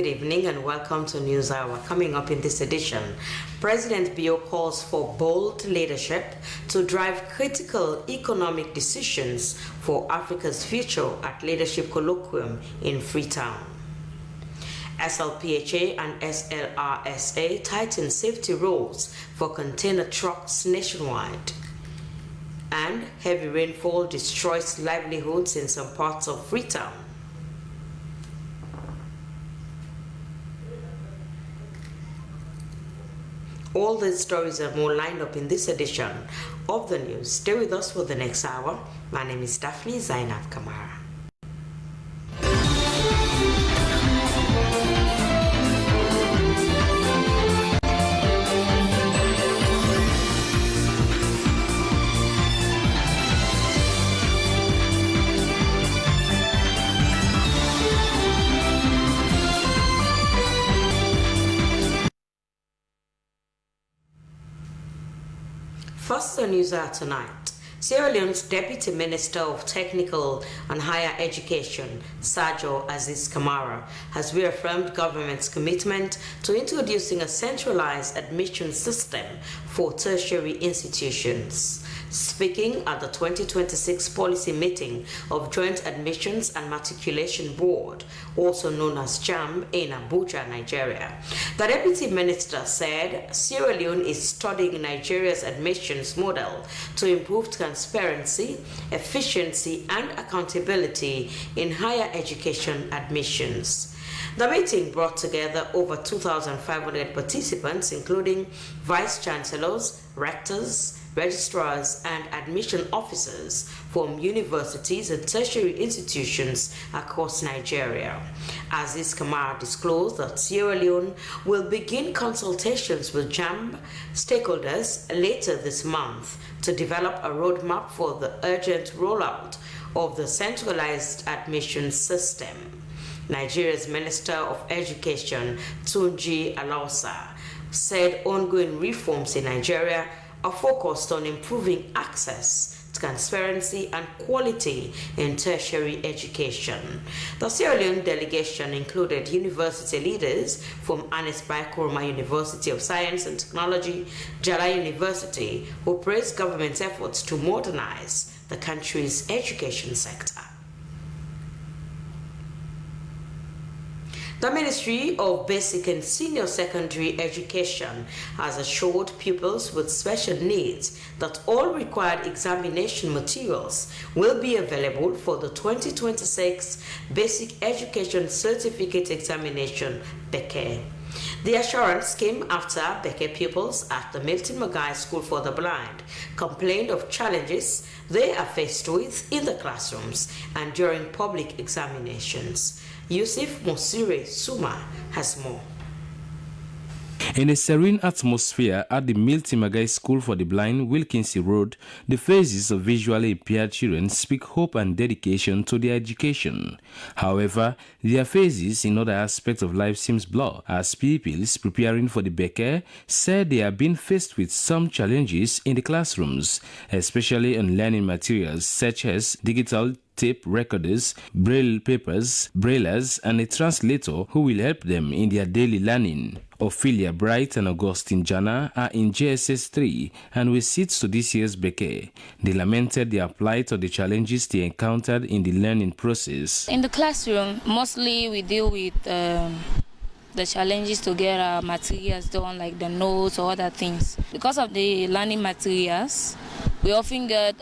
Good evening and welcome to Newshour. Coming up in this edition, President Bio calls for bold leadership to drive critical economic decisions for Africa's future at Leadership Colloquium in Freetown. SLPHA and SLRSA tighten safety rules for container trucks nationwide. And heavy rainfall destroys livelihoods in some parts of Freetown. All these stories are more lined up in this edition of the news. Stay with us for the next hour. My name is Daphne Zainab Kamara. First on Newshour tonight, Sierra Leone's Deputy Minister of Technical and Higher Education, Sajo Aziz Kamara, has reaffirmed government's commitment to introducing a centralized admission system for tertiary institutions. Speaking at the 2026 policy meeting of Joint Admissions and Matriculation Board, also known as JAM, in Abuja, Nigeria, the Deputy Minister said Sierra Leone is studying Nigeria's admissions model to improve transparency, efficiency, and accountability in higher education admissions. The meeting brought together over 2,500 participants, including vice chancellors, rectors, registrars, and admission officers from universities and tertiary institutions across Nigeria. Aziz Kamara disclosed that Sierra Leone will begin consultations with JAMB stakeholders later this month to develop a roadmap for the urgent rollout of the centralized admission system. Nigeria's Minister of Education, Tunji Alausa, said ongoing reforms in Nigeria are focused on improving access, transparency, and quality in tertiary education. The Sierra Leone delegation included university leaders from Anis Bai Koroma University of Science and Technology, Jala University, who praised government's efforts to modernize the country's education sector. The Ministry of Basic and Senior Secondary Education has assured pupils with special needs that all required examination materials will be available for the 2026 Basic Education Certificate Examination, BECE. The assurance came after BECE pupils at the Milton Magai School for the Blind complained of challenges they are faced with in the classrooms and during public examinations. Yusuf Mosire Suma has more. In a serene atmosphere at the Milton Magai School for the Blind, Wilkinson Road, the faces of visually impaired children speak hope and dedication to their education. However, their faces in other aspects of life seems blurred, as pupils preparing for the BECE said they are being faced with some challenges in the classrooms, especially on learning materials such as digital tape recorders, braille papers, braillers, and a translator who will help them in their daily learning. Ophelia Bright and Augustine Jana are in JSS 3 and will sit to this year's BECE. They lamented their plight or the challenges they encountered in the learning process. In the classroom, mostly we deal with the challenges to get our materials done, like the notes or other things. Because of the learning materials, we often get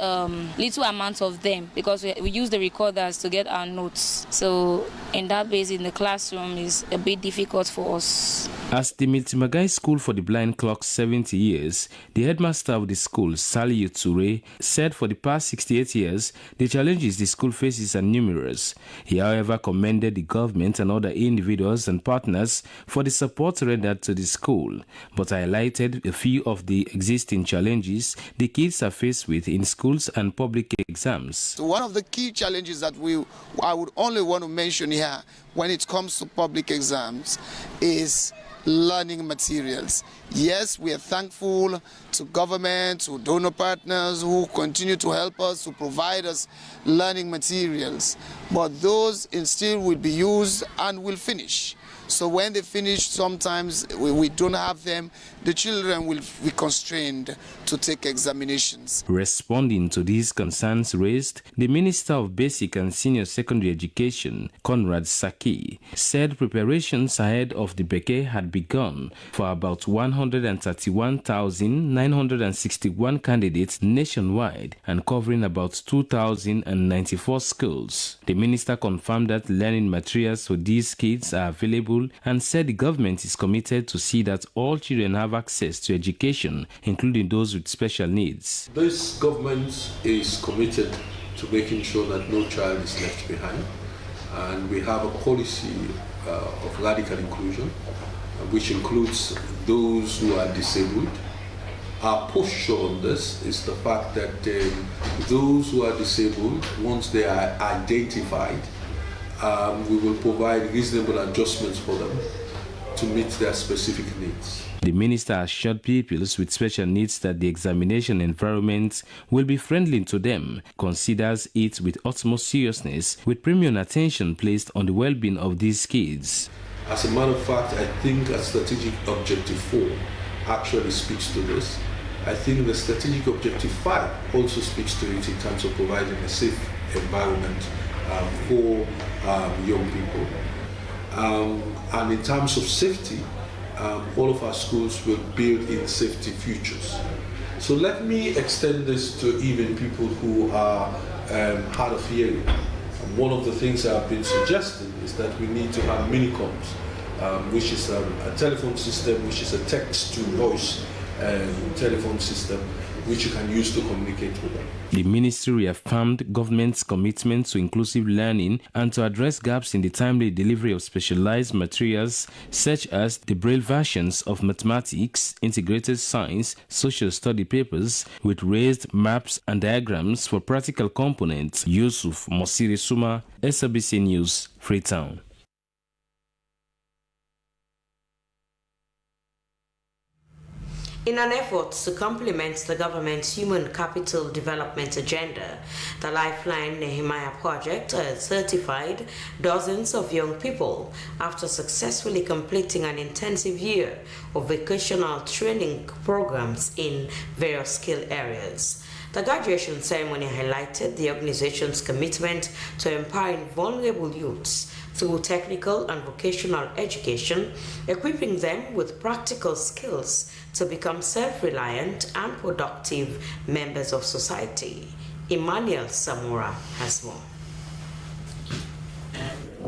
little amounts of them because we use the recorders to get our notes. So in that base, in the classroom is a bit difficult for us. As the Milton Magai School for the Blind clocks 70 years, the headmaster of the school, Sally Ture, said for the past 68 years, the challenges the school faces are numerous. He, however, commended the government and other individuals and partners for the support rendered to the school, but highlighted a few of the existing challenges the kids are faced with in schools and public exams. So one of the key challenges that I would only want to mention here when it comes to public exams is learning materials. Yes, we are thankful to government, to donor partners who continue to help us, to provide us learning materials, but those instead will be used and will finish. So when they finish, sometimes we don't have them. The children will be constrained to take examinations. Responding to these concerns raised, the Minister of Basic and Senior Secondary Education, Conrad Saki, said preparations ahead of the Beke had begun for about 131,961 candidates nationwide and covering about 2,094 schools. The minister confirmed that learning materials for these kids are available and said the government is committed to see that all children have access to education, including those with special needs. This government is committed to making sure that no child is left behind, and we have a policy of radical inclusion, which includes those who are disabled. Our posture on this is the fact that those who are disabled, once they are identified, we will provide reasonable adjustments for them to meet their specific needs. The minister assured pupils with special needs that the examination environment will be friendly to them, considers it with utmost seriousness, with premium attention placed on the well-being of these kids. As a matter of fact, I think a strategic objective 4 actually speaks to this. I think the strategic objective 5 also speaks to it in terms of providing a safe environment for young people. And in terms of safety, all of our schools will build in safety features. So let me extend this to even people who are hard of hearing. One of the things I've been suggesting is that we need to have minicoms, which is a telephone system, which is a text-to-voice telephone system, which you can use to communicate with them. The ministry reaffirmed government's commitment to inclusive learning and to address gaps in the timely delivery of specialized materials such as the Braille versions of mathematics, integrated science, social study papers with raised maps and diagrams for practical components. Yusuf Mosiri Suma, SABC News, Freetown. In an effort to complement the government's human capital development agenda, the Lifeline Nehemiah project has certified dozens of young people after successfully completing an intensive year of vocational training programs in various skill areas. The graduation ceremony highlighted the organization's commitment to empowering vulnerable youths through technical and vocational education, equipping them with practical skills to become self-reliant and productive members of society. Emmanuel Samura has more.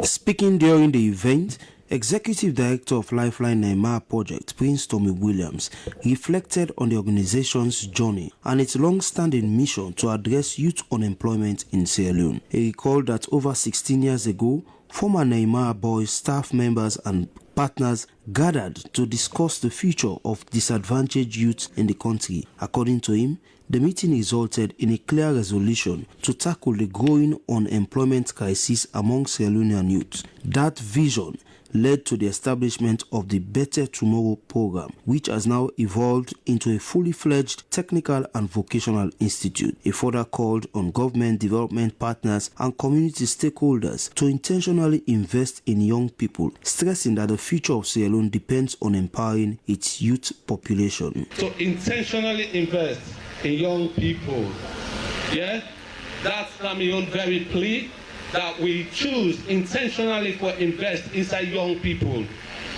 Speaking during the event, Executive Director of Lifeline Nehemiah Project, Prince Tommy Williams, reflected on the organization's journey and its long-standing mission to address youth unemployment in Sierra Leone. He recalled that over 16 years ago, former Nehemiah Boys staff members and partners gathered to discuss the future of disadvantaged youth in the country. According to him, the meeting resulted in a clear resolution to tackle the growing unemployment crisis among Sierra Leonean youth. That vision led to the establishment of the Better Tomorrow program, which has now evolved into a fully fledged technical and vocational institute. He further called on government development partners and community stakeholders to intentionally invest in young people, stressing that the future of Sierra Leone depends on empowering its youth population. So intentionally invest in young people. Yeah, that's my own very plea, that we choose intentionally for invest inside young people,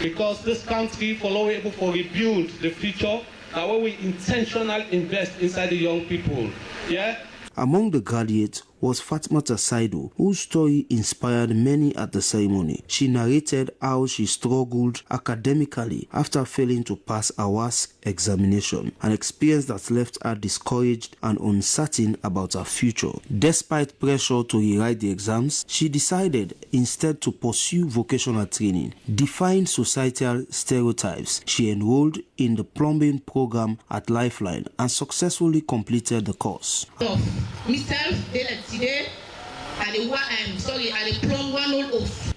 because this country will be able to rebuild the future, that way we intentionally invest inside the young people. Yeah. Among the graduates was Fatmata Saido, whose story inspired many at the ceremony. She narrated how she struggled academically after failing to pass a WASC examination, an experience that left her discouraged and uncertain about her future. Despite pressure to rewrite the exams, she decided instead to pursue vocational training. Defying societal stereotypes, she enrolled in the plumbing program at Lifeline and successfully completed the course.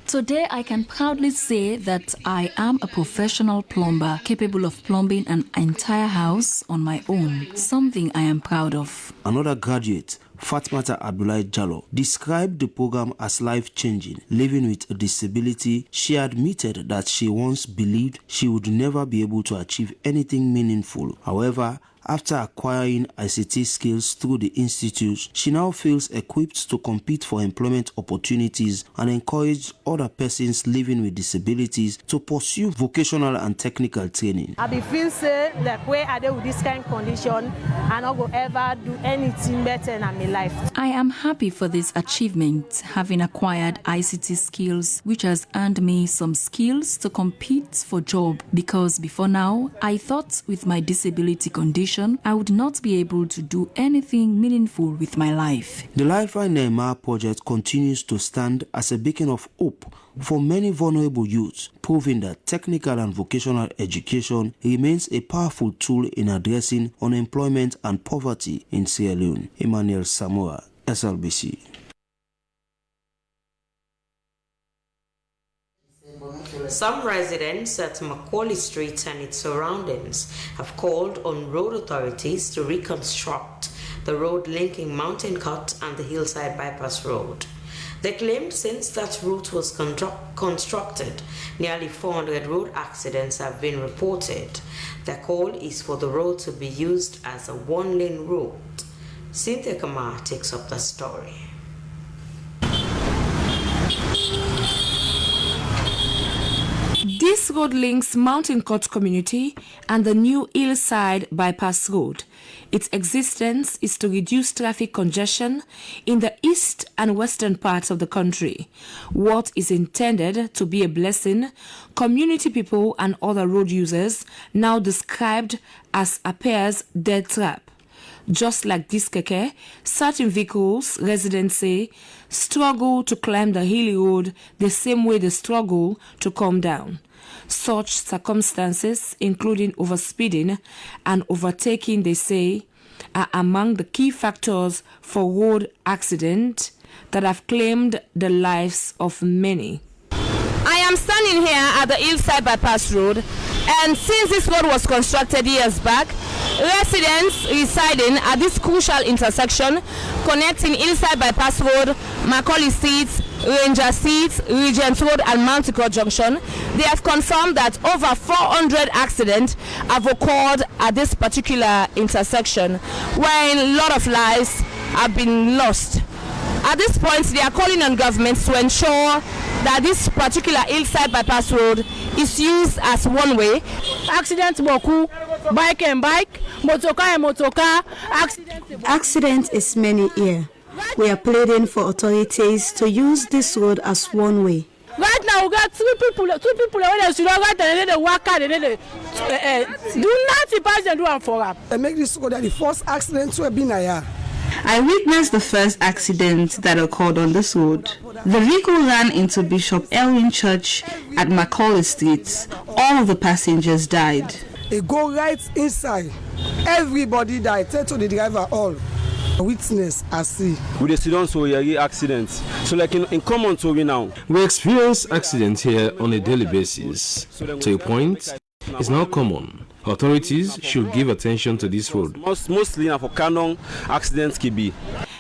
Today I can proudly say that I am a professional plumber capable of plumbing an entire house on my own, something I am proud of. Another graduate, Fatmata Abdullahi Jallo, described the program as life-changing. Living with a disability, she admitted that she once believed she would never be able to achieve anything meaningful. However, after acquiring ICT skills through the institute, she now feels equipped to compete for employment opportunities and encourage other persons living with disabilities to pursue vocational and technical training. I feel say like where I do with this kind of condition, I not go ever do anything better in my life. I am happy for this achievement, having acquired ICT skills, which has earned me some skills to compete for job, because before now, I thought with my disability condition, I would not be able to do anything meaningful with my life. The Lifeline Neymar project continues to stand as a beacon of hope for many vulnerable youths, proving that technical and vocational education remains a powerful tool in addressing unemployment and poverty in Sierra Leone. Emmanuel Samoa, SLBC. Some residents at Macaulay Street and its surroundings have called on road authorities to reconstruct the road linking Mountain Cut and the Hillside Bypass Road. They claimed since that route was constructed, nearly 400 road accidents have been reported. Their call is for the road to be used as a one-lane road. Cynthia Kamar takes up the story. This road links Mountain Cut community and the new Hillside Bypass Road. Its existence is to reduce traffic congestion in the east and western parts of the country. What is intended to be a blessing, community people and other road users now described as appears dead trap. Just like this keke, certain vehicles, residents say, struggle to climb the hilly road the same way they struggle to come down. Such circumstances, including overspeeding and overtaking, they say, are among the key factors for road accidents that have claimed the lives of many. I am standing here at the Hillside Bypass Road, and since this road was constructed years back, residents residing at this crucial intersection connecting Hillside Bypass Road, Macaulay Street, Ranger Street, Regent Road and Mountain Cut Junction, they have confirmed that over 400 accidents have occurred at this particular intersection, where a lot of lives have been lost. At this point, they are calling on governments to ensure that this particular Hillside Bypass Road is used as one way. Accidents boku, bike and bike, motorcar and motorcar. Accident is many here. We are pleading for authorities to use this road as one way. Right now we got two people when they should not right and they work out and they do not pass and do one for up. I make this road the first accident to have been here. I witnessed the first accident that occurred on this road. The vehicle ran into Bishop Elwin Church at Macaulay Street. All of the passengers died. It go right inside. Everybody died. Tell to the driver all. Witness, I see. We accidents so we accidents. So like in common to we now. We experience accidents here on a daily basis. To a point, it's now common. Authorities should give attention to this road. Mostly for canon accidents can be.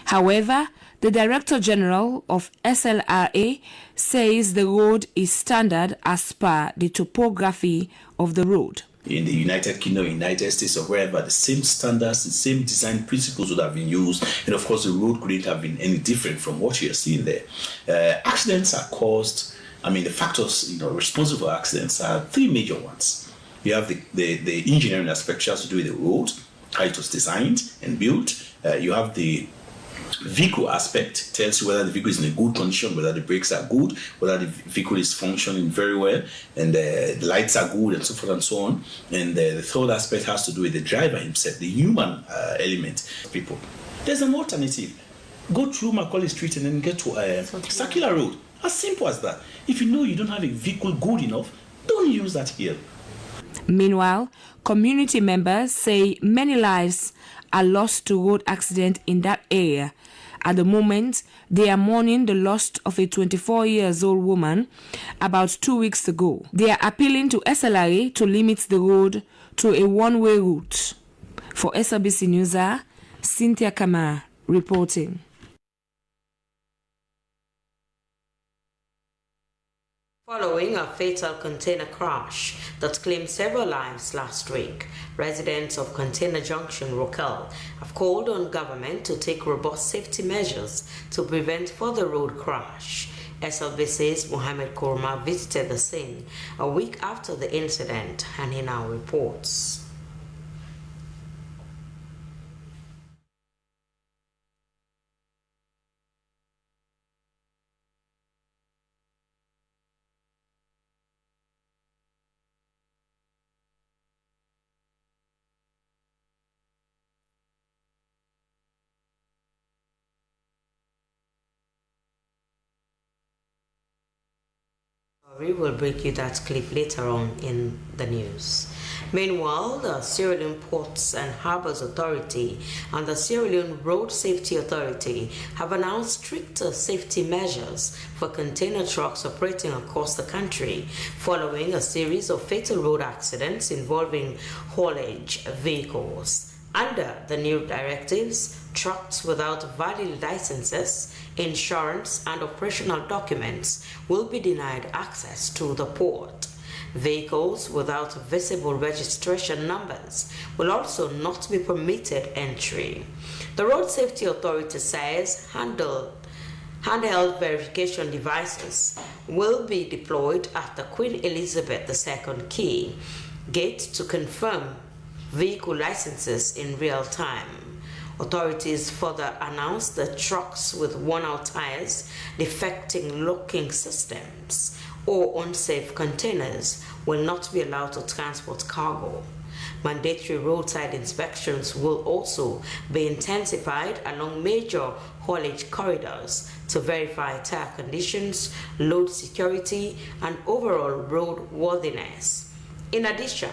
However, the Director General of SLRA says the road is standard as per the topography of the road. In the United Kingdom, United States, or wherever, the same standards, the same design principles would have been used, and of course the road couldn't have been any different from what you're seeing there. Accidents are caused, the factors responsible for accidents are three major ones. You have the engineering aspect, which has to do with the road, how it was designed and built. You have the vehicle aspect, tells you whether the vehicle is in a good condition, whether the brakes are good, whether the vehicle is functioning very well, and the lights are good, and so forth and so on. And the third aspect has to do with the driver himself, the human element. People, there's an alternative. Go through Macaulay Street and then get to Circular Road. As simple as that. If you know you don't have a vehicle good enough, don't use that here. Meanwhile, community members say many lives are lost to road accident in that area. At the moment, they are mourning the loss of a 24-year-old woman about 2 weeks ago. They are appealing to SLRA to limit the road to a one-way route. For SLBC Newshour, Cynthia Kamar, reporting. Following a fatal container crash that claimed several lives last week, residents of Container Junction, Rokel, have called on government to take robust safety measures to prevent further road crash. SLBC's Mohammed Korma visited the scene a week after the incident, and he now reports. We will bring you that clip later on in the news. Meanwhile, the Sierra Leone Ports and Harbors Authority and the Sierra Leone Road Safety Authority have announced stricter safety measures for container trucks operating across the country following a series of fatal road accidents involving haulage vehicles. Under the new directives, trucks without valid licenses, insurance, and operational documents will be denied access to the port. Vehicles without visible registration numbers will also not be permitted entry. The Road Safety Authority says handheld verification devices will be deployed at the Queen Elizabeth II Quay gate to confirm vehicle licenses in real time. Authorities further announced that trucks with worn-out tires, defecting locking systems, or unsafe containers will not be allowed to transport cargo. Mandatory roadside inspections will also be intensified along major haulage corridors to verify tire conditions, load security, and overall roadworthiness. In addition,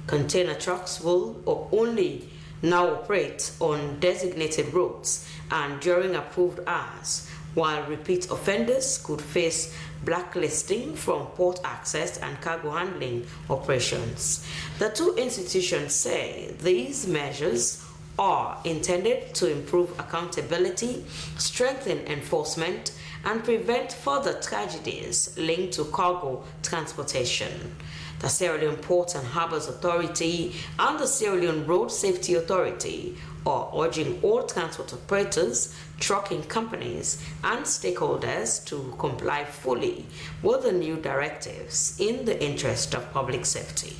container trucks will only now operate on designated routes and during approved hours, while repeat offenders could face blacklisting from port access and cargo handling operations. The two institutions say these measures are intended to improve accountability, strengthen enforcement, and prevent further tragedies linked to cargo transportation. The Sierra Leone Ports and Harbors Authority and the Sierra Leone Road Safety Authority are urging all transport operators, trucking companies, and stakeholders to comply fully with the new directives in the interest of public safety.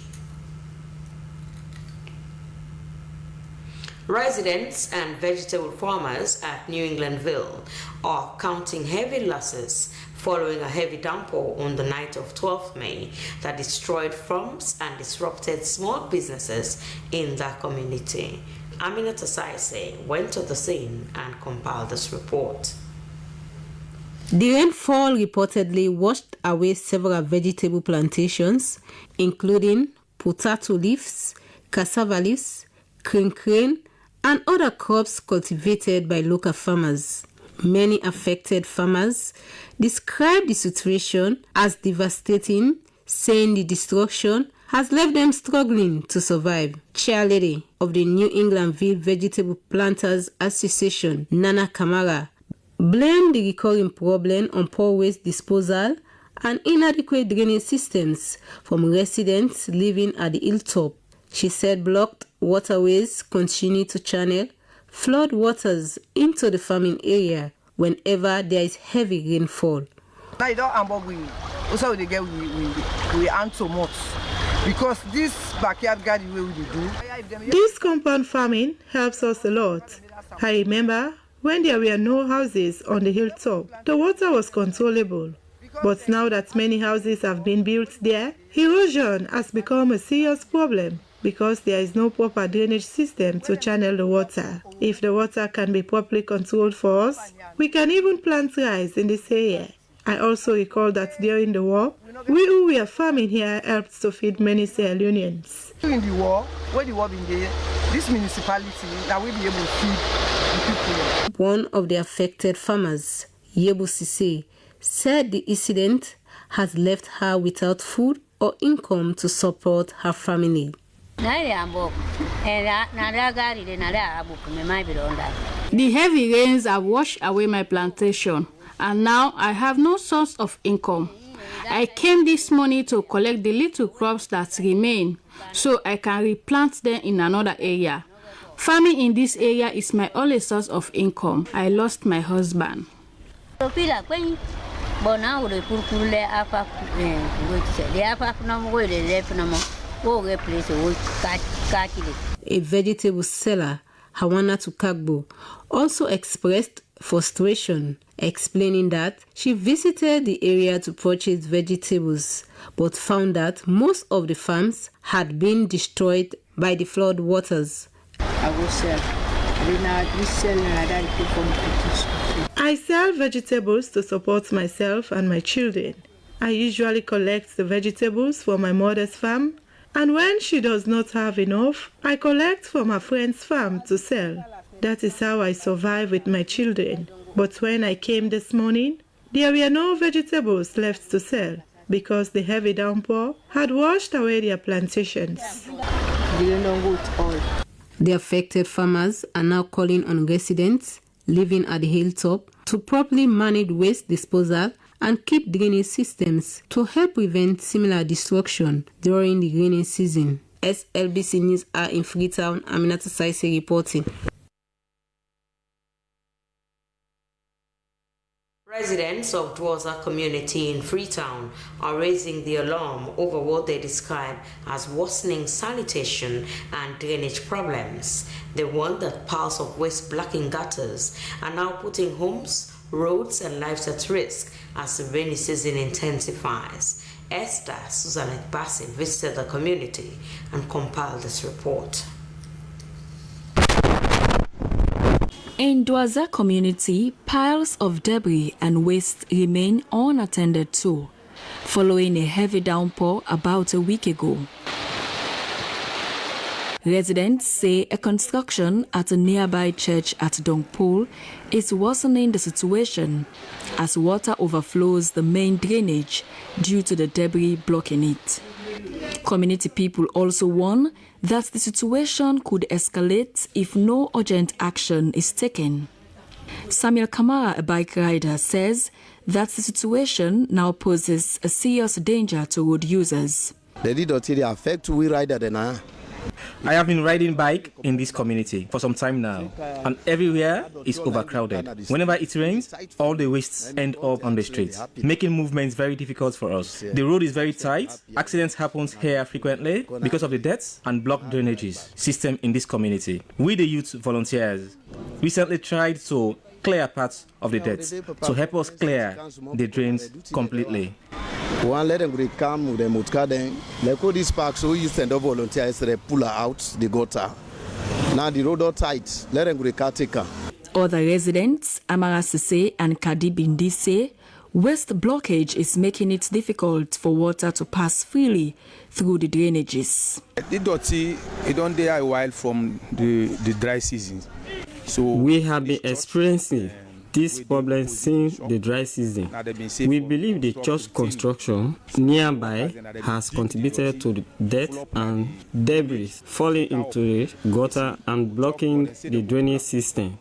Residents and vegetable farmers at New Englandville are counting heavy losses following a heavy downpour on the night of 12th May that destroyed farms and disrupted small businesses in that community. Aminata Saise went to the scene and compiled this report. The rainfall reportedly washed away several vegetable plantations, including potato leaves, cassava leaves, crane, and other crops cultivated by local farmers. Many affected farmers describe the situation as devastating, saying the destruction has left them struggling to survive. Chairlady of the New Englandville Vegetable Planters Association, Nana Kamara, blamed the recurring problem on poor waste disposal and inadequate drainage systems from residents living at the hilltop. She said blocked waterways continue to channel flood waters into the farming area whenever there is heavy rainfall. Now we earn so much because this backyard garden way we do. This compound farming helps us a lot. I remember when there were no houses on the hilltop, the water was controllable. But now that many houses have been built there, erosion has become a serious problem because there is no proper drainage system to channel the water. If the water can be properly controlled for us, we can even plant rice in this area. I also recall that during the war, we who were farming here helped to feed many Sierra Leoneans. During the war, when the war began, this municipality that will be able to feed the people. One of the affected farmers, Yebu Sise, said the incident has left her without food or income to support her family. The heavy rains have washed away my plantation, and now I have no source of income. I came this morning to collect the little crops that remain so I can replant them in another area. Farming in this area is my only source of income. I lost my husband. A vegetable seller, Hawana Tukagbo, also expressed frustration, explaining that she visited the area to purchase vegetables but found that most of the farms had been destroyed by the flood waters. I sell vegetables to support myself and my children. I usually collect the vegetables for my mother's farm, and when she does not have enough, I collect from a friend's farm to sell. That is how I survive with my children. But when I came this morning, there were no vegetables left to sell because the heavy downpour had washed away their plantations. The affected farmers are now calling on residents living at the hilltop to properly manage waste disposal and keep drainage systems to help prevent similar destruction during the rainy season. SLBC News are in Freetown. Aminata Saisi reporting. Residents of Dwoza community in Freetown are raising the alarm over what they describe as worsening sanitation and drainage problems. They want that piles of waste blocking gutters are now putting homes, roads and lives at risk as the rainy season intensifies. Esther Suzanet Bassi visited the community and compiled this report. In Dwoza community, piles of debris and waste remain unattended to, following a heavy downpour about a week ago. Residents say a construction at a nearby church at Dongpol is worsening the situation as water overflows the main drainage due to the debris blocking it. Community people also warn that the situation could escalate if no urgent action is taken. Samuel Kamara, a bike rider, says that the situation now poses a serious danger to road users. They did not affect we rider then. I have been riding bike in this community for some time now, and everywhere is overcrowded. Whenever it rains, all the wastes end up on the streets, making movements very difficult for us. The road is very tight. Accidents happen here frequently because of the debts and blocked drainages system in this community. We, the youth volunteers, recently tried to clear parts of the debts to help us clear the drains completely. One let them come with the motor then. Like all these parks, so you send up volunteers they pull out the gutter. Now the road are tight. Let them take her. Other residents, Amara Sise and Kadi Bindi, say waste blockage is making it difficult for water to pass freely through the drainages. The dirty, it don't there a while from the dry season. So we have been experiencing this problem since the dry season. We believe the church construction nearby has contributed to the dirt and debris falling into the gutter and blocking the drainage system.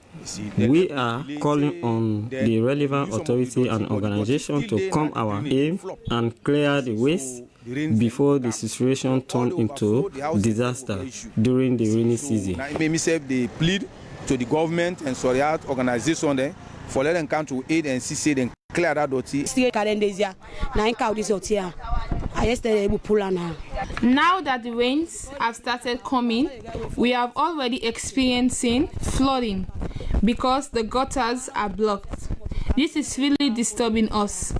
We are calling on the relevant authority and organization to come our aid and clear the waste before the situation turns into disaster during the rainy season. They plead to the government and Soriat organization for let them come to aid and see them clear that dirty. Now that the rains have started coming, we have already experiencing flooding because the gutters are blocked. This is really disturbing us.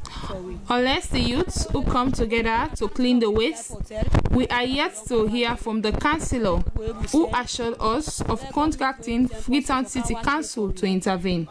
Unless the youths who come together to clean the waste, we are yet to hear from the councillor who assured us of contacting Freetown City Council to intervene.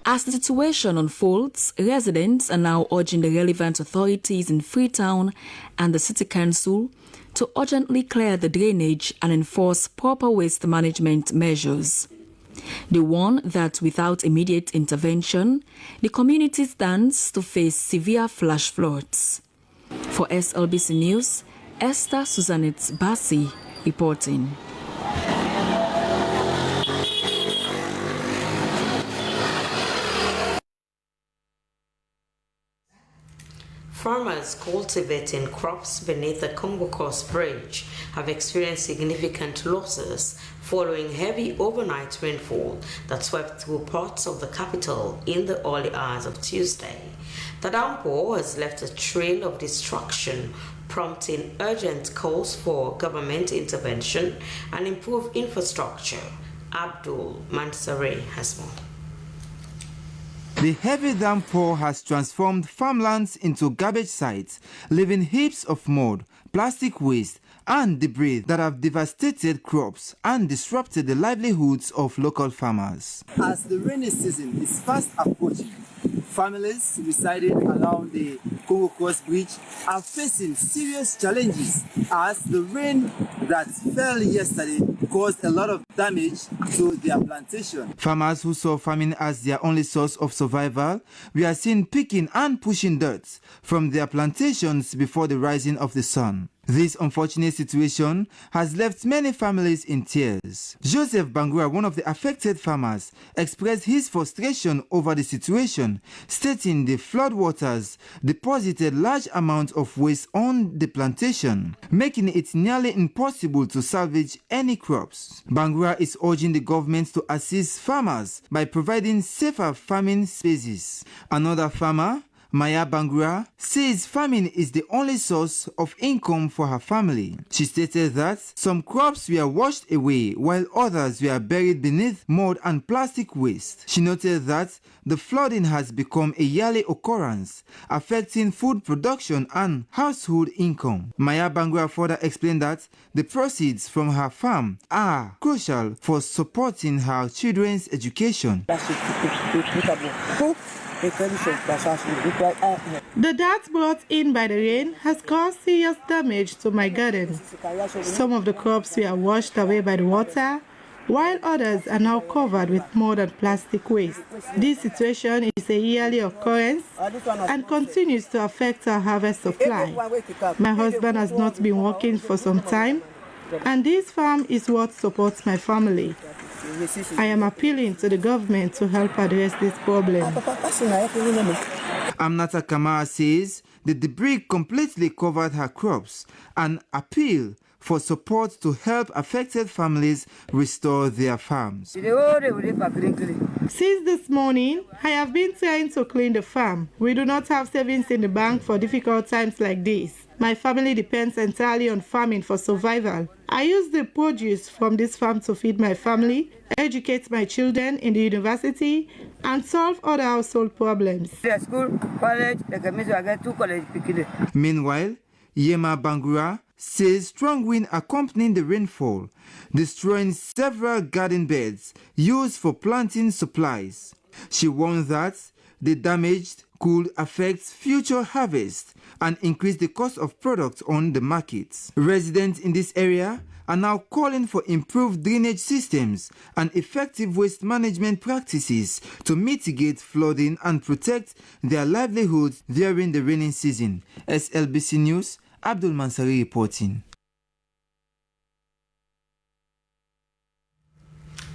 As the situation unfolds, residents are now urging the relevant authorities in Freetown and the City Council to urgently clear the drainage and enforce proper waste management measures. They warn that without immediate intervention, the community stands to face severe flash floods. For SLBC News, Esther Susanette Bassi reporting. Farmers cultivating crops beneath the Congo Coast Bridge have experienced significant losses following heavy overnight rainfall that swept through parts of the capital in the early hours of Tuesday. The downpour has left a trail of destruction, prompting urgent calls for government intervention and improved infrastructure. Abdul Mansari has more. The heavy downpour has transformed farmlands into garbage sites, leaving heaps of mud, plastic waste, and debris that have devastated crops and disrupted the livelihoods of local farmers. As the rainy season is fast approaching, families residing around the Congo Coast Bridge are facing serious challenges as the rain that fell yesterday caused a lot of damage to their plantation. Farmers who saw farming as their only source of survival were seen picking and pushing dirt from their plantations before the rising of the sun. This unfortunate situation has left many families in tears. Joseph Bangura, one of the affected farmers, expressed his frustration over the situation, stating the floodwaters deposited large amounts of waste on the plantation, making it nearly impossible to salvage any crops. Bangura is urging the government to assist farmers by providing safer farming spaces. Another farmer, Maya Bangura, says farming is the only source of income for her family. She stated that some crops were washed away while others were buried beneath mud and plastic waste. She noted that the flooding has become a yearly occurrence, affecting food production and household income. Maya Bangura further explained that the proceeds from her farm are crucial for supporting her children's education. The dirt brought in by the rain has caused serious damage to my garden. Some of the crops were washed away by the water, while others are now covered with mud and plastic waste. This situation is a yearly occurrence and continues to affect our harvest supply. My husband has not been working for some time, and this farm is what supports my family. I am appealing to the government to help address this problem. Amnata Kamara says the debris completely covered her crops and appeal for support to help affected families restore their farms. Since this morning, I have been trying to clean the farm. We do not have savings in the bank for difficult times like this. My family depends entirely on farming for survival. I use the produce from this farm to feed my family, educate my children in the university, and solve other household problems. Meanwhile, Yema Bangura says strong wind accompanying the rainfall, destroying several garden beds used for planting supplies. She warned that the damage could affect future harvests and increase the cost of products on the markets. Residents in this area are now calling for improved drainage systems and effective waste management practices to mitigate flooding and protect their livelihoods during the rainy season. SLBC News, Abdul Mansari reporting.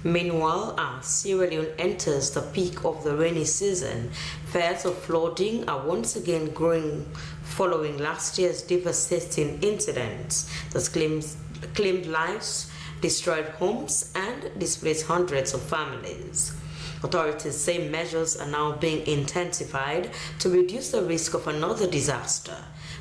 Meanwhile, as Sierra Leone enters the peak of the rainy season, fears of flooding are once again growing following last year's devastating incidents that claimed lives, destroyed homes, and displaced hundreds of families. Authorities say measures are now being intensified to reduce the risk of another disaster.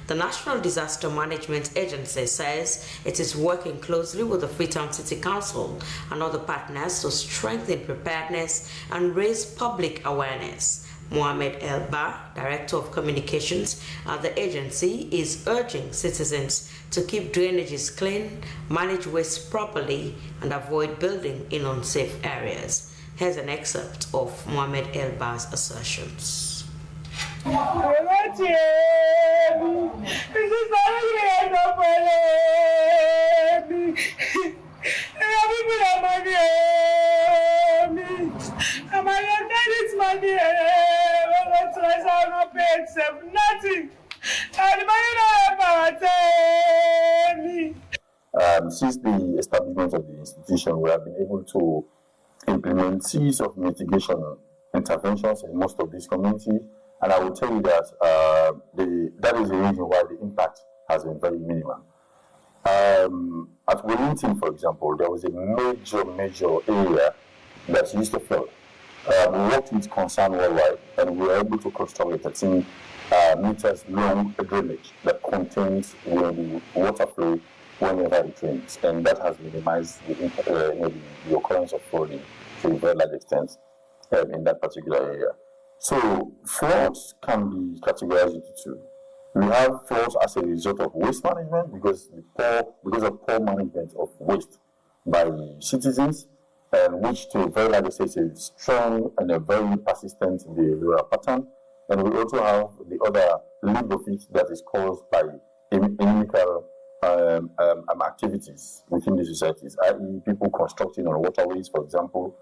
The National Disaster Management Agency says it is working closely with the Freetown City Council and other partners to strengthen preparedness and raise public awareness. Mohamed El-Bar, Director of Communications at the agency, is urging citizens to keep drainages clean, manage waste properly, and avoid building in unsafe areas. Here's an excerpt of Mohamed El-Bar's assertions. Nothing. since the establishment of the institution, we have been able to implement series of mitigation interventions in most of these communities. And I will tell you that that is the reason why the impact has been very minimal. At Wellington, for example, there was a major area that used to flood. We worked with Concern Worldwide, and we were able to construct a 13 meters long drainage that contains the water flow whenever it rains, and that has minimized the occurrence of flooding to a very large extent in that particular area. So floods can be categorized into two. We have floods as a result of waste management because of poor management of waste by citizens, which to a very large extent is strong and a very persistent behavioral pattern. And we also have the other leg of it that is caused by inimical activities within the societies, i.e. people constructing on waterways, for example,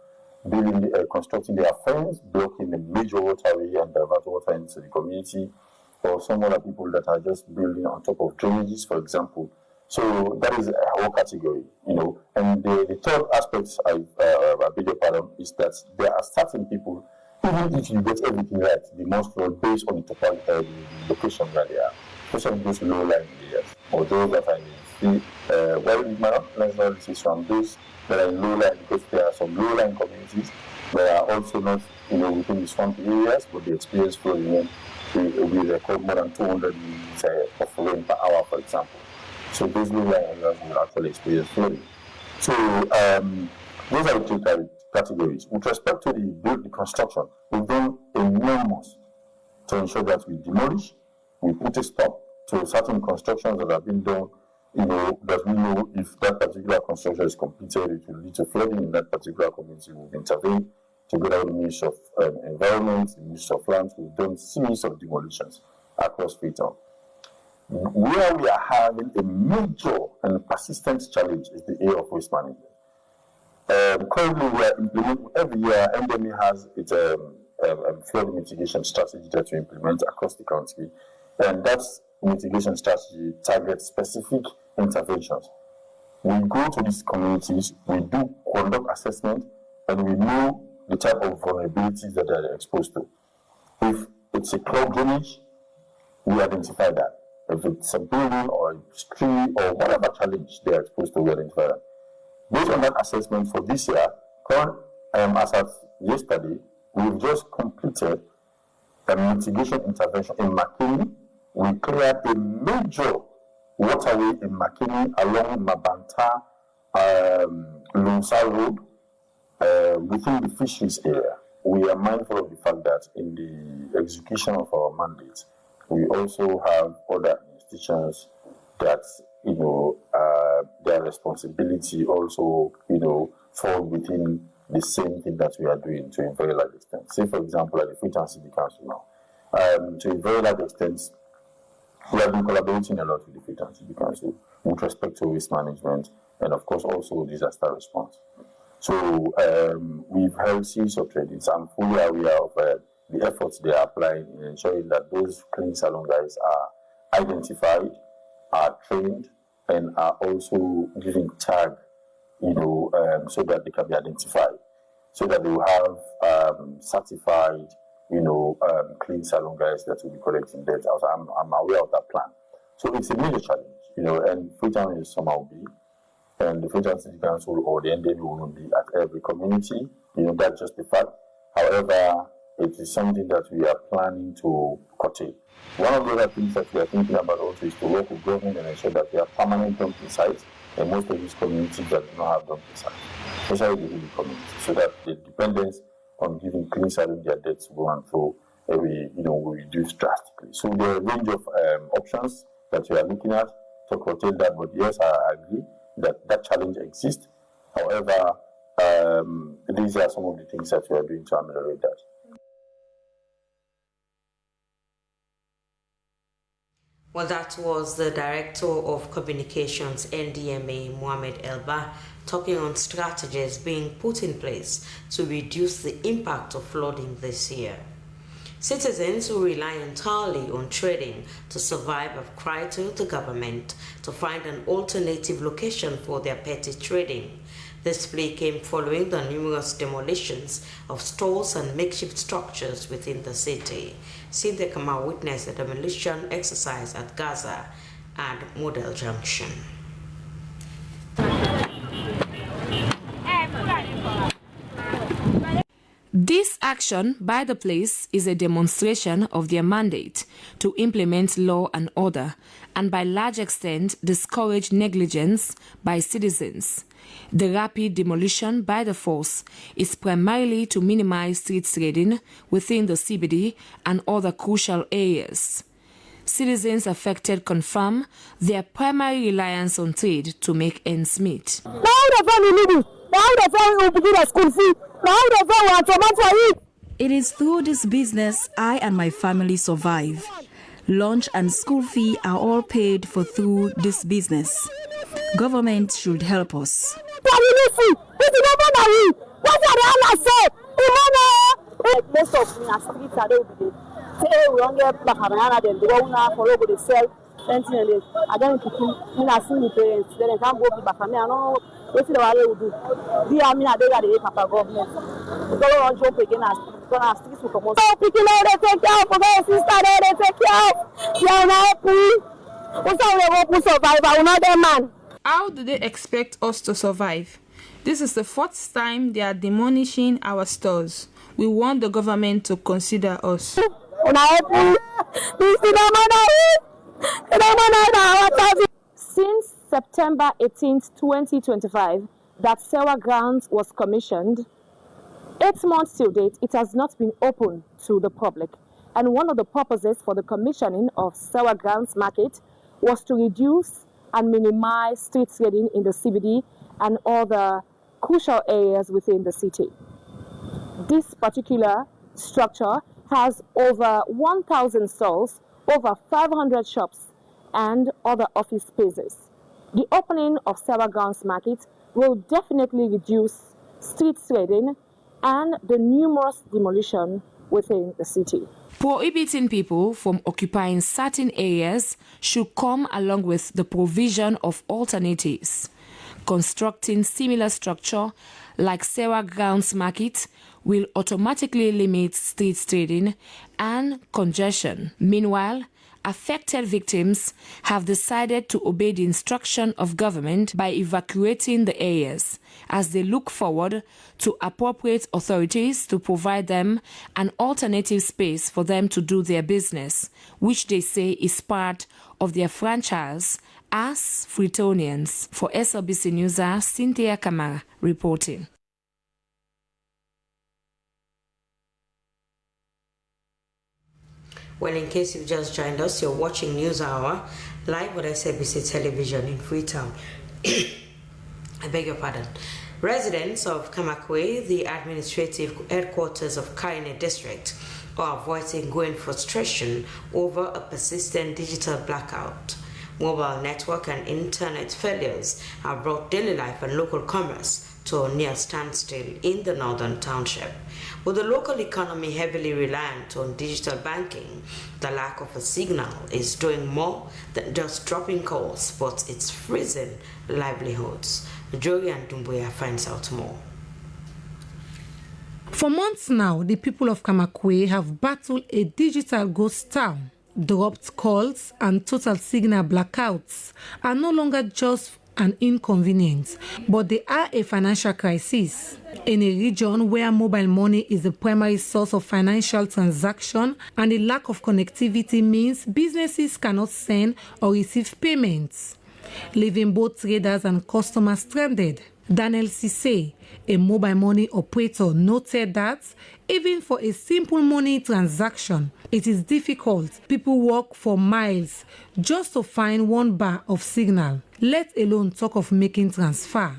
constructing their fence, blocking the major waterway and divert water into the community, or some other people that are just building on top of drainages, for example. So that is a whole category, And the third aspect, I beg your pardon, is that there are certain people, even if you get everything right, the most flood based on the location where they are, especially those low-lying areas, or those that are in the well, it might not necessarily say from those that are in low-lying, because there are some low-lying communities that are also not, within the swampy areas, but they experience flooding. We record more than 200 minutes of rain per hour, for example. So those low-lying areas will actually experience flooding. So those are the two categories. With respect to the construction, we've done enormous to ensure that we demolish, we put a stop to certain constructions that have been done, that we know if that particular construction is completed, it will lead to flooding in that particular community. We've intervened together with the Ministry of Environment, the Ministry of Lands. We've done series of demolitions across Freetown. Where we are having a major and persistent challenge is the area of waste management. Currently, we are implementing every year. NDMA has its flood mitigation strategy that we implement across the country, and that mitigation strategy targets specific interventions. We go to these communities, we do conduct assessment, and we know the type of vulnerabilities that they are exposed to. If it's a clogged drainage, we identify that. If it's a building or a street or whatever challenge they are exposed to, we identify that. Based on that assessment for this year, as of yesterday, we've just completed a mitigation intervention in Makini. We cleared a major waterway in Makini along Mabanta, Lunsa Road, within the fisheries area. We are mindful of the fact that in the execution of our mandate, we also have other institutions that, their responsibility also, fall within the same thing that we are doing to a very large extent. Say, for example, at the Freetown City Council now, to a very large extent, we have been collaborating a lot with the Freetown City Council with respect to waste management and, of course, also disaster response. So we've held series of trainings. I'm fully aware of the efforts they are applying in ensuring that those clean salon guys are identified, are trained, and are also given tag, so that they can be identified, so that they will have certified, clean salon guys that will be collecting data. So I'm aware of that plan. So it's a major challenge, and Freetown is somehow big, and the Freetown City Council or the NDB will not be at every community. That's just the fact. However, it is something that we are planning to curtail. One of the other things that we are thinking about also is to work with government and ensure that we have permanent dumping sites in most of these communities that do not have dumping sites, especially the hilly communities, so that the dependence on giving clean salon their debts to go and throw, will reduce drastically. So there are a range of options that we are looking at to curtail that, but yes, I agree that challenge exists. However, these are some of the things that we are doing to ameliorate that. Well, that was the Director of Communications, NDMA, Mohamed Elba, talking on strategies being put in place to reduce the impact of flooding this year. Citizens who rely entirely on trading to survive have cried to the government to find an alternative location for their petty trading. This plea came following the numerous demolitions of stores and makeshift structures within the city. Cynthia Kamau witnessed a demolition exercise at Gaza and Model Junction. This action by the police is a demonstration of their mandate to implement law and order and by large extent discourage negligence by citizens. The rapid demolition by the force is primarily to minimize street trading within the CBD and other crucial areas. Citizens affected confirm their primary reliance on trade to make ends meet. It is through this business I and my family survive. Lunch and school fee are all paid for through this business. Government should help us. Most of the streets are there. Say we don't get back and then go now follow go sell anything. Again, people na see me parents. Then they can't go back and I know what the wale will do. The army are there the Papa government. Go on jump again as gonna streets will come out. So people they take care of our sister. They take care of. They are not free. What's our hope to survive? I know them man. How do they expect us to survive? This is the fourth time they are demolishing our stores. We want the government to consider us. Since September 18th, 2025, that Sewa Grounds was commissioned, 8 months till date, it has not been open to the public. And one of the purposes for the commissioning of Sewa Grounds Market was to reduce and minimize street trading in the CBD and other crucial areas within the city. This particular structure has over 1,000 stalls, over 500 shops, and other office spaces. The opening of Sewa Grounds Market will definitely reduce street trading and the numerous demolition within the city. Prohibiting people from occupying certain areas should come along with the provision of alternatives. Constructing similar structure like Sewa Grounds Market will automatically limit street trading and congestion. Meanwhile, affected victims have decided to obey the instruction of government by evacuating the areas as they look forward to appropriate authorities to provide them an alternative space for them to do their business, which they say is part of their franchise as Freetonians. For SLBC Newshour, Cynthia Kamara reporting. Well, in case you've just joined us, you're watching Newshour live with SLBC Television in Freetown. I beg your pardon. Residents of Kamakwe, the administrative headquarters of Kaine District, are voicing growing frustration over a persistent digital blackout. Mobile network and internet failures have brought daily life and local commerce to a near standstill in the northern township. With the local economy heavily reliant on digital banking, the lack of a signal is doing more than just dropping calls, but it's freezing livelihoods. Joey and Dumbuya finds out more. For months now, the people of Kamakwe have battled a digital ghost town. Dropped calls and total signal blackouts are no longer just an inconvenience, but they are a financial crisis. In a region where mobile money is the primary source of financial transaction and the lack of connectivity means businesses cannot send or receive payments, leaving both traders and customers stranded. Daniel Sise, a mobile money operator, noted that even for a simple money transaction, it is difficult. People walk for miles just to find one bar of signal, let alone talk of making transfer.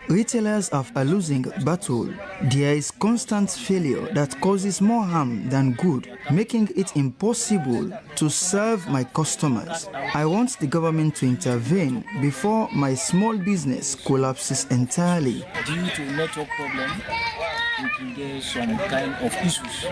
Retailers are a losing battle. There is constant failure that causes more harm than good, making it impossible to serve my customers. I want the government to intervene before my small business collapses entirely. Due to network problem, it will get some kind of issues.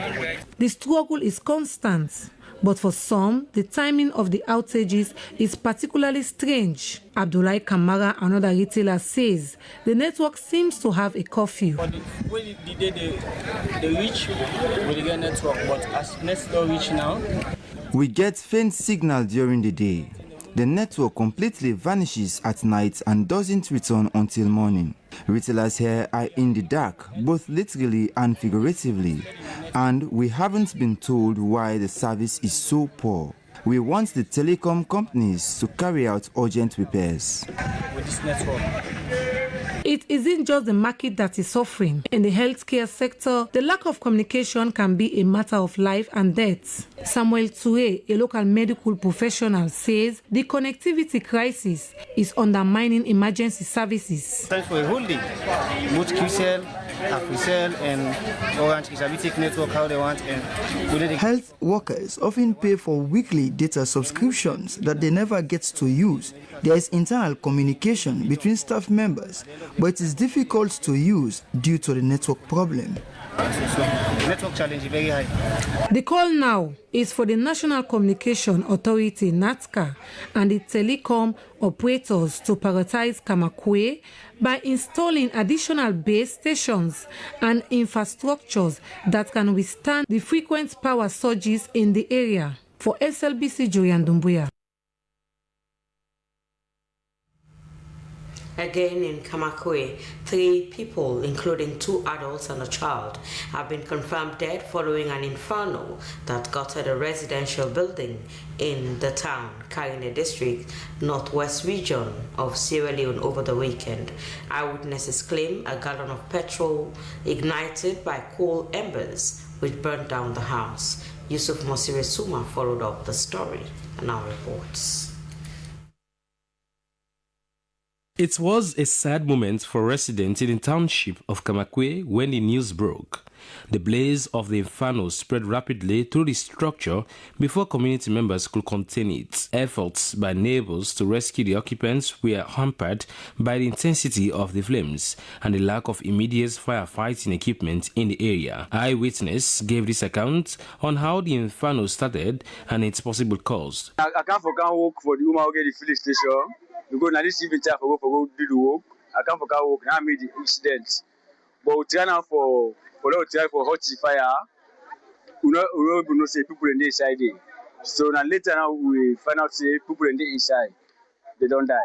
The struggle is constant, but for some, the timing of the outages is particularly strange. Abdullahi Kamara, another retailer, says the network seems to have a curfew. When the day they reach, we get network, but as network reach now, We get faint signal during the day. The network completely vanishes at night and doesn't return until morning. Retailers here are in the dark, both literally and figuratively, and we haven't been told why the service is so poor. We want the telecom companies to carry out urgent repairs. with this network. It isn't just the market that is suffering. In the healthcare sector, the lack of communication can be a matter of life and death. Samuel Toure, a local medical professional, says the connectivity crisis is undermining emergency services. Thanks for a whole day. Both QCell, AfriCell, and Orange Isabel network how they want. Health workers often pay for weekly data subscriptions that they never get to use. There is internal communication between staff members, but it is difficult to use due to the network problem. Network challenge is very high. The call now is for the National Communication Authority, NATCA, and the telecom operators to prioritize Kamakwe by installing additional base stations and infrastructures that can withstand the frequent power surges in the area. For SLBC, Julian Dumbuya. Again in Kamakwe, 3 people, including 2 adults and a child, have been confirmed dead following an inferno that gutted a residential building in the town, Karine District, northwest region of Sierra Leone over the weekend. Eyewitnesses claim a gallon of petrol ignited by coal embers, which burned down the house. Yusuf Mosire Suma followed up the story and now reports. It was a sad moment for residents in the township of Kamakwe when the news broke. The blaze of the inferno spread rapidly through the structure before community members could contain it. Efforts by neighbors to rescue the occupants were hampered by the intensity of the flames and the lack of immediate firefighting equipment in the area. Eyewitness gave this account on how the inferno started and its possible cause. I can't work for the woman who get the filling station. Because now this evening time for go do the work. I can't forget work. Now I made the incident. But we try now for hot fire. We know say people in the inside there. So now later now we find out say people in the inside they don't die.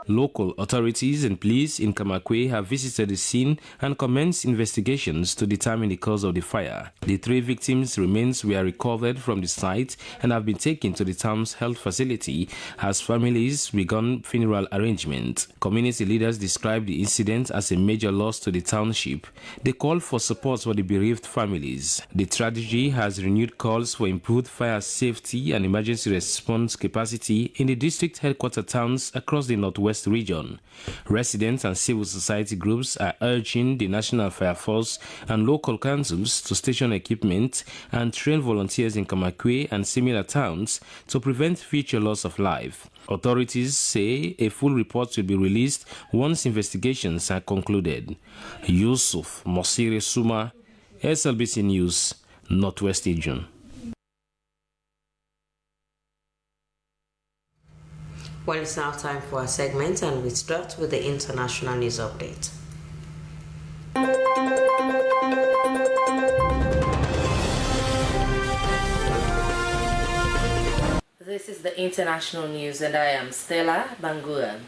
Local authorities and police in Kamakwe have visited the scene and commenced investigations to determine the cause of the fire. The 3 victims' remains were recovered from the site and have been taken to the town's health facility as families begun funeral arrangements. Community leaders described the incident as a major loss to the township. They called for support for the bereaved families. The tragedy has renewed calls for improved fire safety and emergency response capacity in the district headquarter towns across the northwest region. Residents and civil society groups are urging the National Fire Force and local councils to station equipment and train volunteers in Kamakwe and similar towns to prevent future loss of life. Authorities say a full report will be released once investigations are concluded. Yusuf Mosire Suma, SLBC News, Northwest Region. Well, it's now time for our segment, and we start with the international news update. This is the international news, and I am Stella Bangura.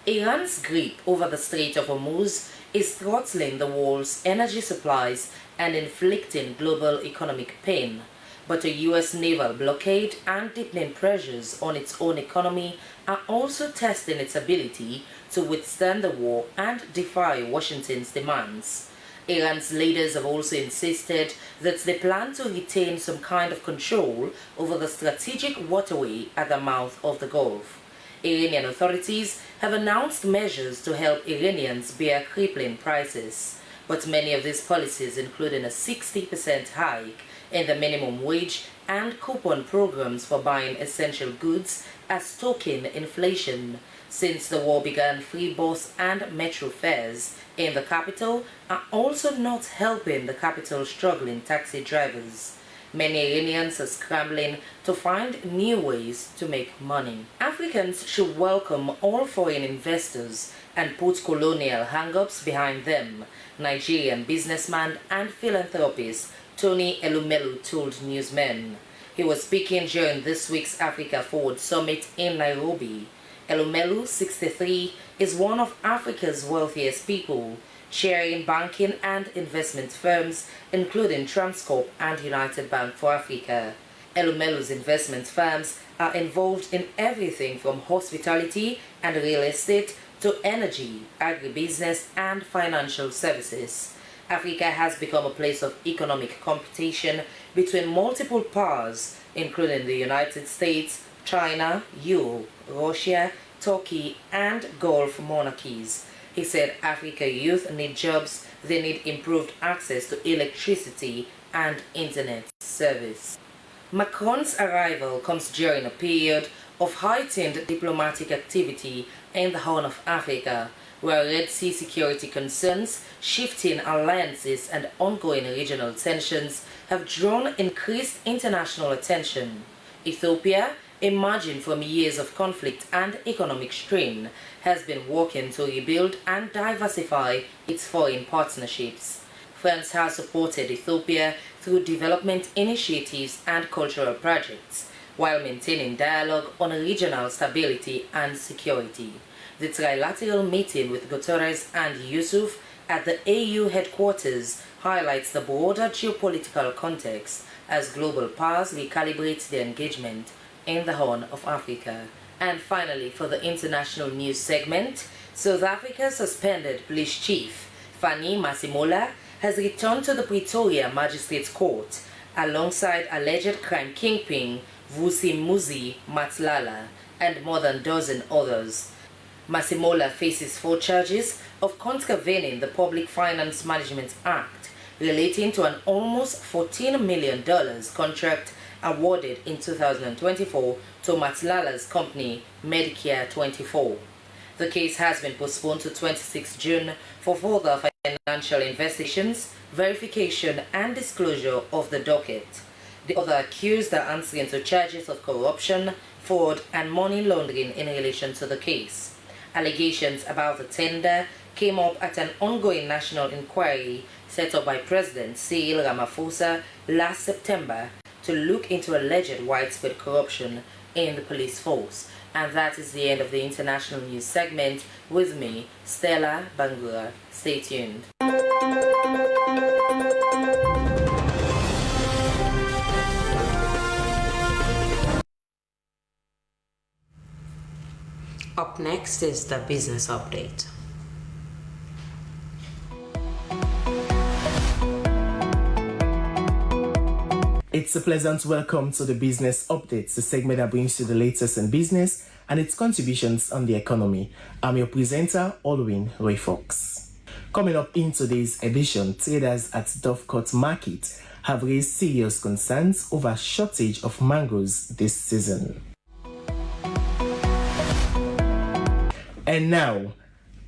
Iran's grip over the Strait of Hormuz is throttling the world's energy supplies and inflicting global economic pain. But a U.S. naval blockade and deepening pressures on its own economy are also testing its ability to withstand the war and defy Washington's demands. Iran's leaders have also insisted that they plan to retain some kind of control over the strategic waterway at the mouth of the Gulf. Iranian authorities have announced measures to help Iranians bear crippling prices, but many of these policies, including a 60% hike in the minimum wage and coupon programs for buying essential goods, are stoking inflation. Since the war began, free bus and metro fares in the capital are also not helping the capital's struggling taxi drivers. Many Iranians are scrambling to find new ways to make money. Africans should welcome all foreign investors and put colonial hang-ups behind them, Nigerian businessman and philanthropist Tony Elumelu told newsmen. He was speaking during this week's Africa Forward Summit in Nairobi. Elumelu, 63, is one of Africa's wealthiest people, sharing banking and investment firms, including Transcorp and United Bank for Africa. Elumelu's investment firms are involved in everything from hospitality and real estate to energy, agribusiness, and financial services. Africa has become a place of economic competition between multiple powers, including the United States, China, Europe, Russia, Turkey, and Gulf monarchies. He said Africa youth need jobs, they need improved access to electricity and internet service. Macron's arrival comes during a period of heightened diplomatic activity in the Horn of Africa, where Red Sea security concerns, shifting alliances, and ongoing regional tensions have drawn increased international attention. Ethiopia, emerging from years of conflict and economic strain, has been working to rebuild and diversify its foreign partnerships. France has supported Ethiopia through development initiatives and cultural projects, while maintaining dialogue on regional stability and security. The trilateral meeting with Guterres and Yusuf at the AU headquarters highlights the broader geopolitical context as global powers recalibrate their engagement in the Horn of Africa. And finally, for the international news segment, South Africa's suspended police chief, Fanny Masimola, has returned to the Pretoria Magistrates Court alongside alleged crime kingpin Vusi Muzi Matlala and more than a dozen others. Masimola faces 4 charges of contravening the Public Finance Management Act relating to an almost $14 million contract awarded in 2024 to Matlala's company Medicare 24. The case has been postponed to 26 June for further financial investigations, verification and disclosure of the docket. The other accused are answering to charges of corruption, fraud and money laundering in relation to the case. Allegations about the tender came up at an ongoing national inquiry set up by President Cyril Ramaphosa last September to look into alleged widespread corruption in the police force. And that is the end of the international news segment. With me, Stella Bangura. Stay tuned. Up next is the business update. It's a pleasant welcome to the Business Updates, the segment that brings you the latest in business and its contributions on the economy. I'm your presenter, Alwyn Roy Fox. Coming up in today's edition, traders at Dovecourt Market have raised serious concerns over shortage of mangoes this season. And now,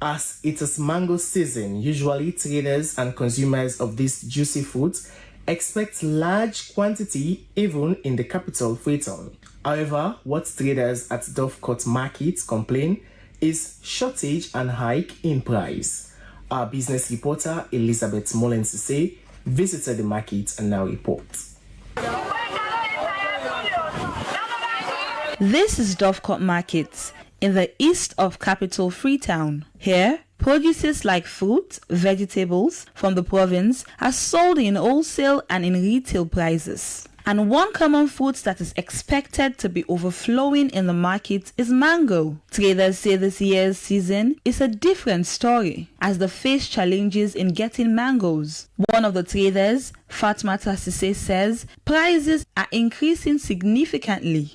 as it is mango season, usually traders and consumers of these juicy fruits expect large quantity even in the capital, Freetown. However, what traders at Dovecourt Market complain is shortage and hike in price. Our business reporter Elizabeth Molensese visited the market and now reports. This is Dovecourt Market in the east of capital Freetown. Here, produces like fruit, vegetables from the province are sold in wholesale and in retail prices. And one common fruit that is expected to be overflowing in the market is mango. Traders say this year's season is a different story as they face challenges in getting mangoes. One of the traders, Fatmata Sise, says prices are increasing significantly.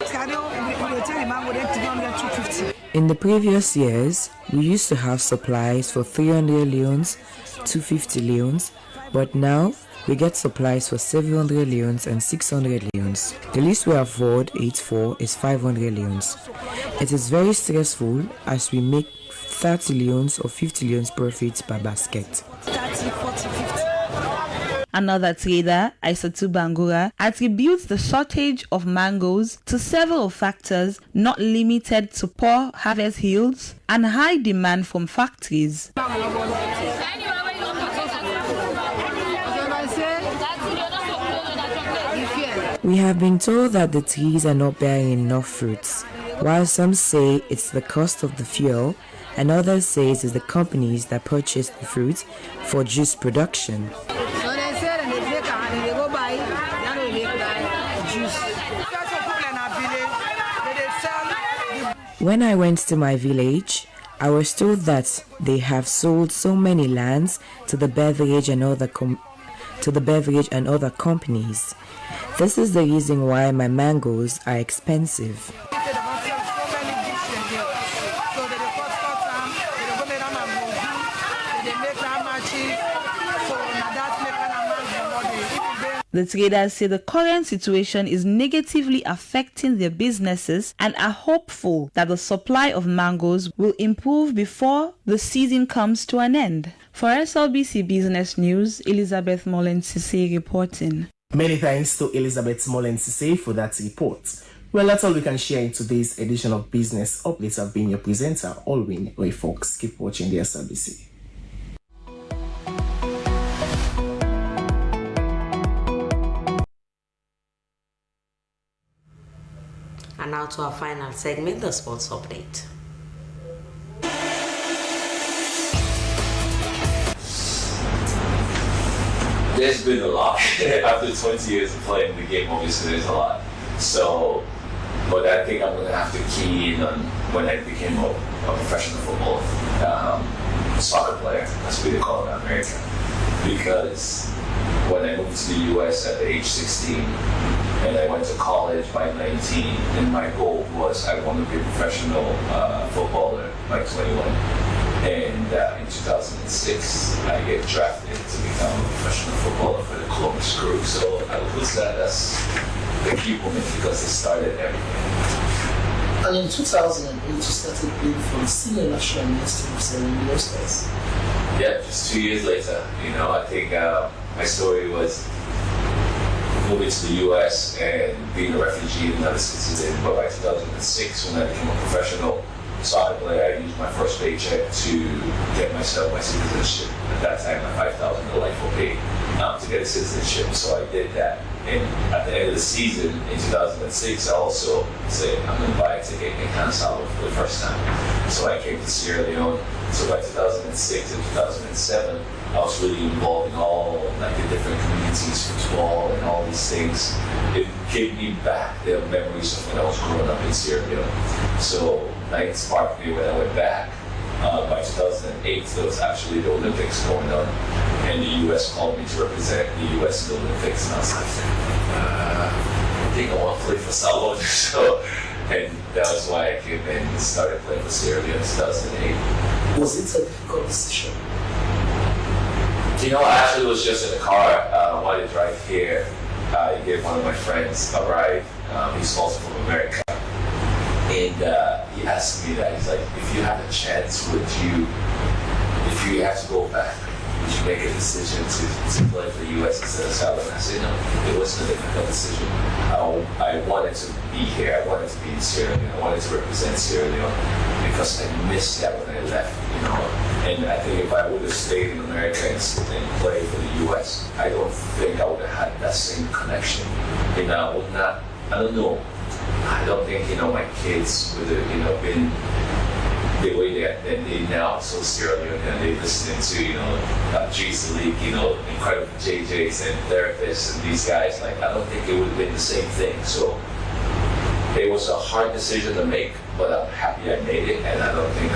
In the previous years, we used to have supplies for 300 leons, 250 leons, but now we get supplies for 700 leones and 600 leones. The least we afford it for is 500 leones. It is very stressful as we make 30 leones or 50 leones profit per basket. 30, 40, 50. Another trader, Aisatu Bangura, attributes the shortage of mangoes to several factors not limited to poor harvest yields and high demand from factories. We have been told that the trees are not bearing enough fruits, while some say it's the cost of the fuel and others say it's the companies that purchase the fruit for juice production. When I went to my village, I was told that they have sold so many lands to the beverage and other companies. This is the reason why my mangoes are expensive. The traders say the current situation is negatively affecting their businesses and are hopeful that the supply of mangoes will improve before the season comes to an end. For SLBC Business News, Elizabeth Molensise reporting. Many thanks to Elizabeth Molensise for that report. Well, that's all we can share in today's edition of Business Updates. I've been your presenter, Alwyn Ray Fox. Keep watching the SLBC. And now to our final segment, the sports update. There's been a lot. After 20 years of playing the game, obviously there's a lot. So, but I think I'm going to have to key in on when I became a professional football soccer player. That's what they call it in America. Because when I moved to the U.S. at the age 16, and I went to college by 19, and my goal was I want to be a professional footballer by 21. And in 2006, I get drafted to become a professional footballer for the Columbus Crew. So I would put that as the key moment because it started everything. And in 2008, you started playing for the senior national men's team of Sierra Leone Stars. Yeah, just 2 years later. You know, I think my story was moving to the U.S. and being a refugee and not a citizen. But by 2006, when I became a professional soccer player, I used my first paycheck to get myself my citizenship. At that time, my $5,000 delightful pay to get a citizenship. So I did that. And at the end of the season in 2006, I also said, I'm going to buy a ticket in Kansas for the first time. So I came to Sierra Leone. So by 2006 and 2007, I was really involved in all like the different communities, football and all these things. It gave me back the memories of when I was growing up in Sierra Leone. So that sparked me when I went back. By 2008, there was actually the Olympics going on, and the U.S. called me to represent the U.S. in the Olympics, and I was like, I think I want to play for Salvador. So, and that was why I came in and started playing for Sierra Leone in 2008. Was it a difficult decision? You know, I actually was just in the car while I drive here. I gave one of my friends a ride. He's also from America. And he asked me that, he's like, if you had a chance, if you had to go back, would you make a decision to play for the U.S. instead of Salvador? I said, no, it wasn't a difficult decision. I wanted to be here. I wanted to be in Sierra Leone. I wanted to represent Sierra Leone because I missed that when I left, you know. And I think if I would have stayed in America and played for the U.S., I don't think I would have had that same connection. And I would not, I don't know. I don't think, you know, my kids would have, you know, been the way that they now, so Sierra Leone, and they listening to, you know, G's League, you know, incredible JJs and therapists and these guys. Like, I don't think it would have been the same thing. So it was a hard decision to make, but I'm happy I made it, and I don't think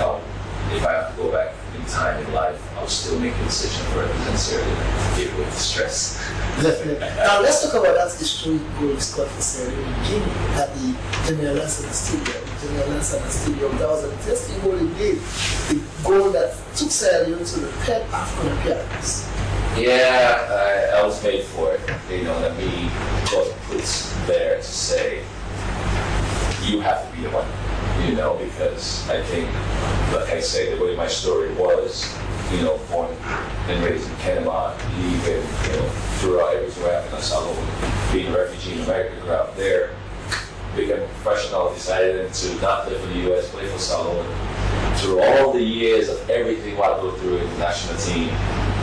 if I have to go back in time in life, I'll still make a decision for represent Sierra Leone, even with the stress. Definitely. Now let's talk about that historic goal you scored for Sierra Leone in Guinea at the General Lansana Stadium. That was an interesting goal he did. The goal that took Sierra Leone to the third African appearance. Yeah, I was made for it. You know, that me God puts there to say, you have to be the one. You know, because I think, like I say, the way my story was, you know, born and raised in Panama, leaving, you know, throughout everywhere in El Salvador, being a refugee in America, grew up there, became a professional, decided to not live in the U.S., play for Salvador. Through all the years of everything I go through in the national team,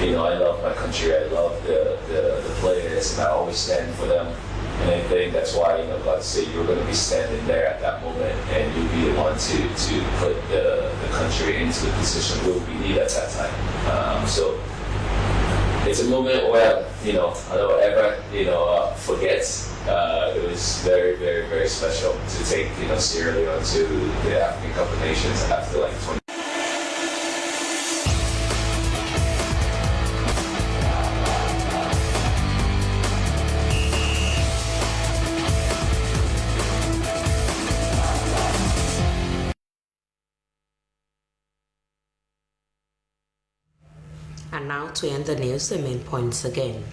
you know, I love my country, I love the players, and I always stand for them. And I think that's why, you know, God said you're going to be standing there at that moment, and you'll be the one to put the country into the position where we need at that time. So it's a moment where, you know, I don't ever, you know, forget. It was very, very, very special to take, you know, Sierra Leone to the African Cup of Nations after like 20. And now to end the news, the main points again.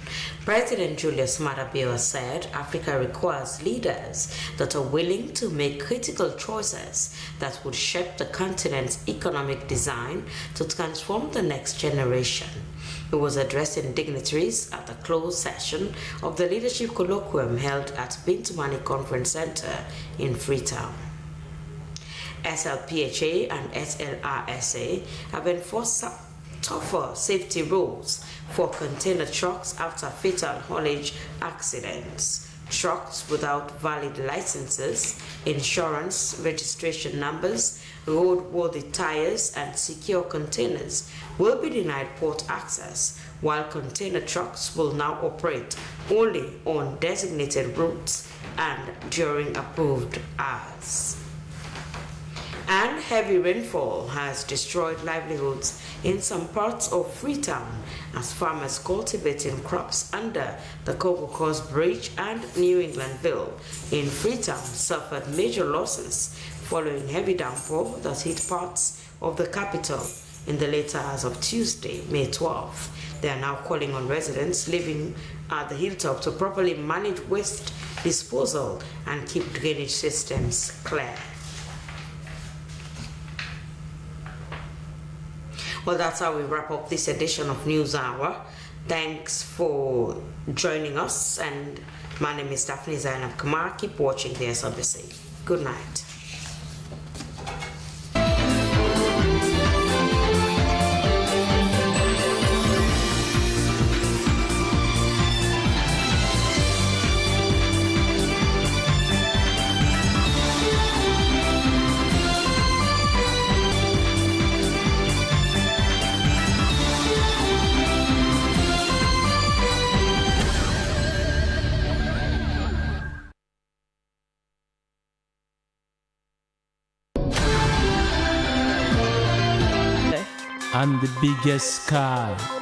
President Julius Maada Bio said Africa requires leaders that are willing to make critical choices that would shape the continent's economic design to transform the next generation. He was addressing dignitaries at the closed session of the Leadership Colloquium held at Bintumani Conference Center in Freetown. SLPHA and SLRSA have enforced tougher safety rules for container trucks after fatal haulage accidents. Trucks without valid licenses, insurance, registration numbers, roadworthy tires, and secure containers will be denied port access, while container trucks will now operate only on designated routes and during approved hours. And heavy rainfall has destroyed livelihoods in some parts of Freetown as farmers cultivating crops under the Coco Coast Bridge and New Englandville in Freetown suffered major losses following heavy downpour that hit parts of the capital in the late hours of Tuesday, May 12th. They are now calling on residents living at the hilltop to properly manage waste disposal and keep drainage systems clear. Well, that's how we wrap up this edition of News Hour. Thanks for joining us, and my name is Daphne Zainab Kamara. Keep watching the SBC. Good night. And the biggest sky